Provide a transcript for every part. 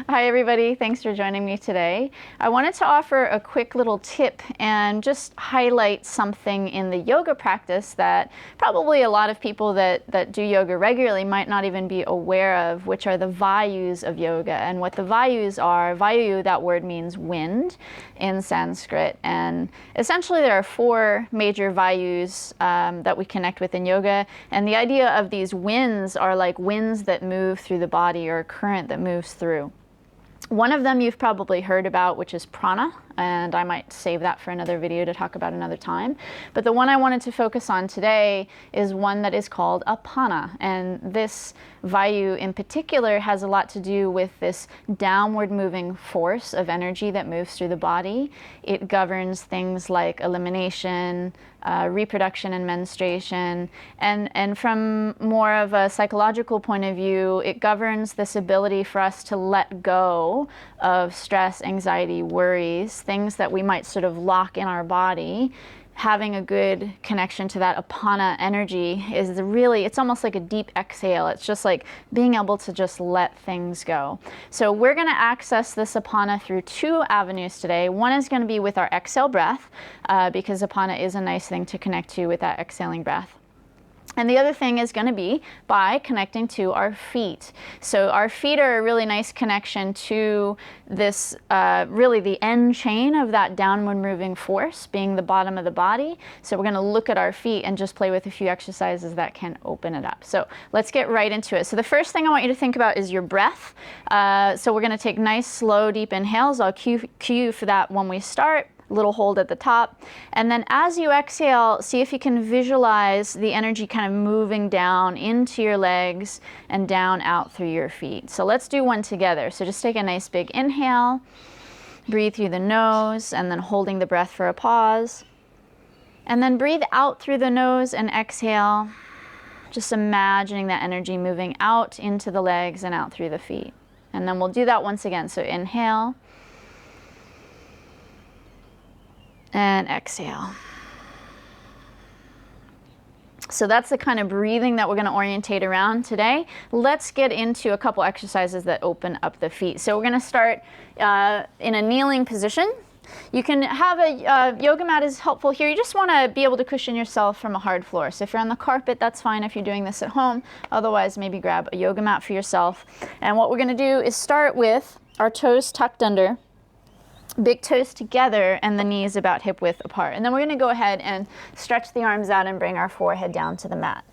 Hi everybody, thanks for joining me today. I wanted to offer a quick little tip and just highlight something in the yoga practice that probably a lot of people that do yoga regularly might not even be aware of, which are the vayus of yoga. And what the vayus are, vayu, that word means wind in Sanskrit, and essentially there are four major vayus that we connect with in yoga, and the idea of these winds are like winds that move through the body, or a current that moves through. One of them you've probably heard about, which is prana, and I might save that for another video to talk about another time. But the one I wanted to focus on today is one that is called Apana, and this vayu in particular has a lot to do with this downward moving force of energy that moves through the body. It governs things like elimination, reproduction and menstruation, and from more of a psychological point of view, it governs this ability for us to let go of stress, anxiety, worries, things that we might sort of lock in our body. Having a good connection to that apana energy is really, it's almost like a deep exhale. It's just like being able to just let things go. So we're going to access this apana through two avenues today. One is going to be with our exhale breath, because apana is a nice thing to connect to with that exhaling breath. And the other thing is going to be by connecting to our feet. So our feet are a really nice connection to this, really the end chain of that downward moving force being the bottom of the body. So we're going to look at our feet and just play with a few exercises that can open it up. So let's get right into it. So the first thing I want you to think about is your breath. So we're going to take nice, slow, deep inhales. I'll cue you for that when we start. Little hold at the top, and then as you exhale, see if you can visualize the energy kind of moving down into your legs and down out through your feet. So let's do one together. So just take a nice big inhale, breathe through the nose, and then holding the breath for a pause, and then breathe out through the nose and exhale, just imagining that energy moving out into the legs and out through the feet. And then we'll do that once again. So inhale and exhale. So that's the kind of breathing that we're going to orientate around today. Let's get into a couple exercises that open up the feet. So we're going to start in a kneeling position. You can have a yoga mat is helpful here. You just want to be able to cushion yourself from a hard floor. So if you're on the carpet, that's fine if you're doing this at home. Otherwise, maybe grab a yoga mat for yourself. And what we're going to do is start with our toes tucked under, big toes together, and the knees about hip width apart. And then we're going to go ahead and stretch the arms out and bring our forehead down to the mat.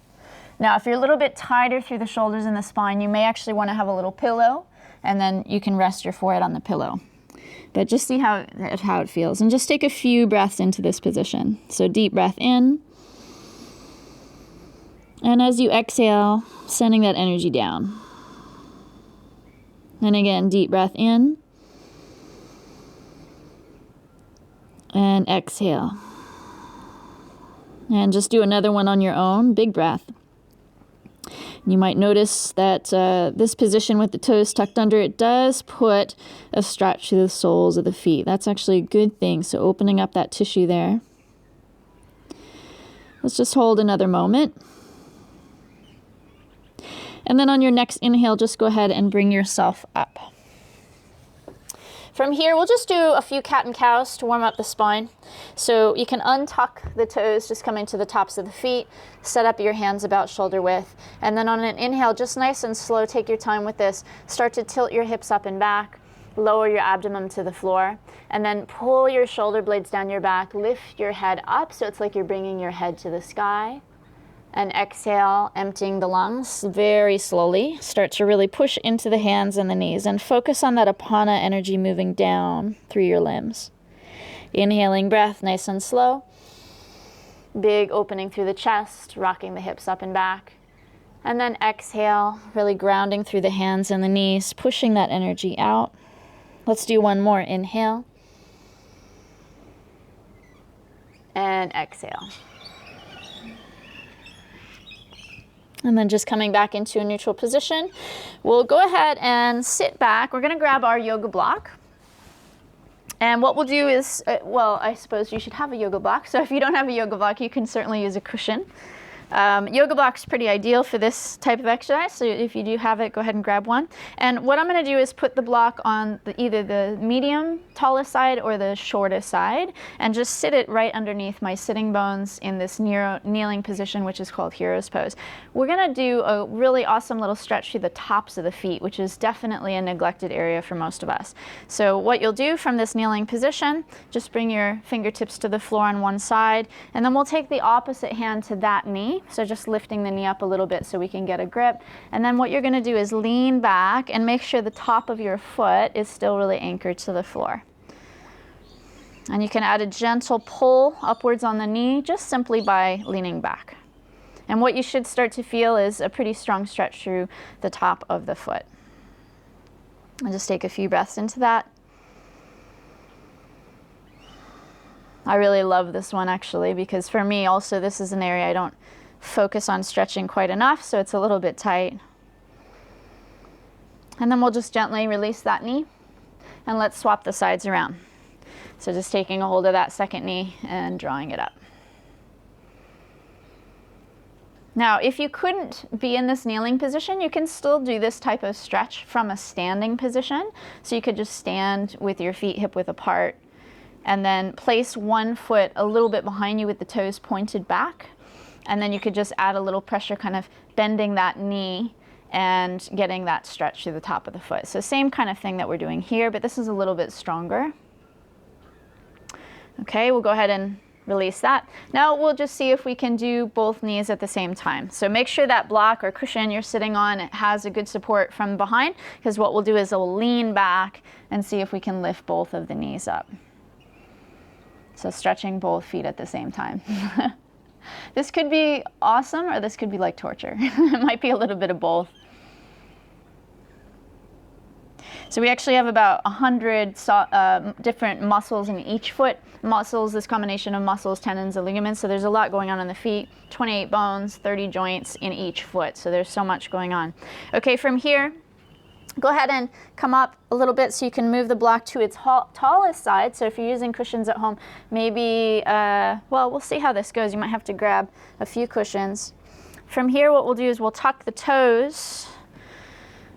Now, if you're a little bit tighter through the shoulders and the spine, you may actually want to have a little pillow, and then you can rest your forehead on the pillow. But just see how it feels. And just take a few breaths into this position. So deep breath in. And as you exhale, sending that energy down. And again, deep breath in. And exhale. And just do another one on your own. Big breath. You might notice that this position with the toes tucked under, it does put a stretch to the soles of the feet. That's actually a good thing. So opening up that tissue there. Let's just hold another moment. And then on your next inhale, just go ahead and bring yourself up. From here, we'll just do a few cat and cows to warm up the spine. So you can untuck the toes, just coming to the tops of the feet, set up your hands about shoulder width, and then on an inhale, just nice and slow, take your time with this, start to tilt your hips up and back, lower your abdomen to the floor, and then pull your shoulder blades down your back, lift your head up, so it's like you're bringing your head to the sky. And exhale, emptying the lungs very slowly. Start to really push into the hands and the knees and focus on that apana energy moving down through your limbs. Inhaling breath, nice and slow. Big opening through the chest, rocking the hips up and back. And then exhale, really grounding through the hands and the knees, pushing that energy out. Let's do one more. Inhale. And exhale. And then just coming back into a neutral position, we'll go ahead and sit back. We're going to grab our yoga block. And what we'll do is, well, I suppose you should have a yoga block. So if you don't have a yoga block, you can certainly use a cushion. Yoga block's pretty ideal for this type of exercise, so if you do have it, go ahead and grab one. And what I'm going to do is put the block on either the medium, tallest side or the shortest side, and just sit it right underneath my sitting bones in this kneeling position, which is called Hero's Pose. We're going to do a really awesome little stretch through the tops of the feet, which is definitely a neglected area for most of us. So what you'll do from this kneeling position, just bring your fingertips to the floor on one side, and then we'll take the opposite hand to that knee. So just lifting the knee up a little bit so we can get a grip. And then what you're going to do is lean back and make sure the top of your foot is still really anchored to the floor. And you can add a gentle pull upwards on the knee just simply by leaning back. And what you should start to feel is a pretty strong stretch through the top of the foot. And just take a few breaths into that. I really love this one actually, because for me also this is an area I don't focus on stretching quite enough, so it's a little bit tight. And then we'll just gently release that knee, and let's swap the sides around. So just taking a hold of that second knee and drawing it up. Now, if you couldn't be in this kneeling position, you can still do this type of stretch from a standing position. So you could just stand with your feet hip width apart, and then place one foot a little bit behind you with the toes pointed back. And then you could just add a little pressure, kind of bending that knee and getting that stretch through the top of the foot. So same kind of thing that we're doing here, but this is a little bit stronger. Okay, we'll go ahead and release that. Now we'll just see if we can do both knees at the same time. So make sure that block or cushion you're sitting on has a good support from behind, because what we'll do is we'll lean back and see if we can lift both of the knees up. So stretching both feet at the same time. This could be awesome, or this could be like torture. It might be a little bit of both. So we actually have about 100 different muscles in each foot. Muscles, this combination of muscles, tendons, and ligaments. So there's a lot going on the feet. 28 bones, 30 joints in each foot. So there's so much going on. Okay, from here, go ahead and come up a little bit so you can move the block to its tallest side. So if you're using cushions at home, maybe, well, we'll see how this goes. You might have to grab a few cushions. From here, what we'll do is we'll tuck the toes.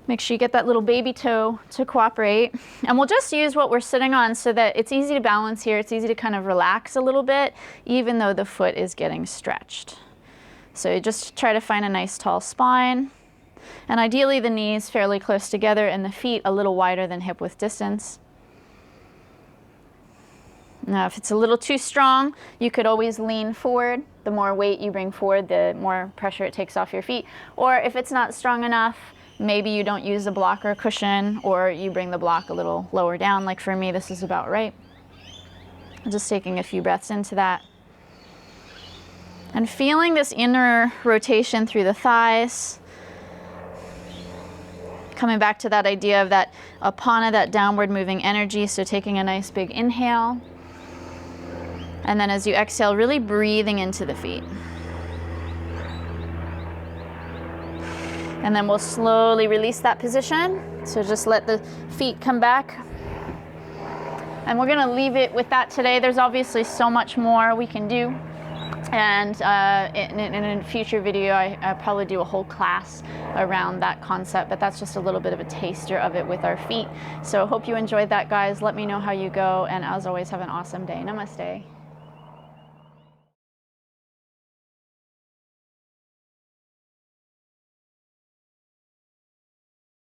Make sure you get that little baby toe to cooperate. And we'll just use what we're sitting on so that it's easy to balance here. It's easy to kind of relax a little bit, even though the foot is getting stretched. So just try to find a nice tall spine. And ideally the knees fairly close together and the feet a little wider than hip width distance. Now if it's a little too strong, you could always lean forward. The more weight you bring forward, the more pressure it takes off your feet. Or if it's not strong enough, maybe you don't use a block or a cushion, or you bring the block a little lower down. Like for me, this is about right. Just taking a few breaths into that. And feeling this inner rotation through the thighs. Coming back to that idea of that Apana, that downward moving energy. So taking a nice big inhale. And then as you exhale, really breathing into the feet. And then we'll slowly release that position. So just let the feet come back. And we're gonna leave it with that today. There's obviously so much more we can do. And in a future video, I'll probably do a whole class around that concept, but that's just a little bit of a taster of it with our feet. So hope you enjoyed that, guys. Let me know how you go. And as always, have an awesome day. Namaste.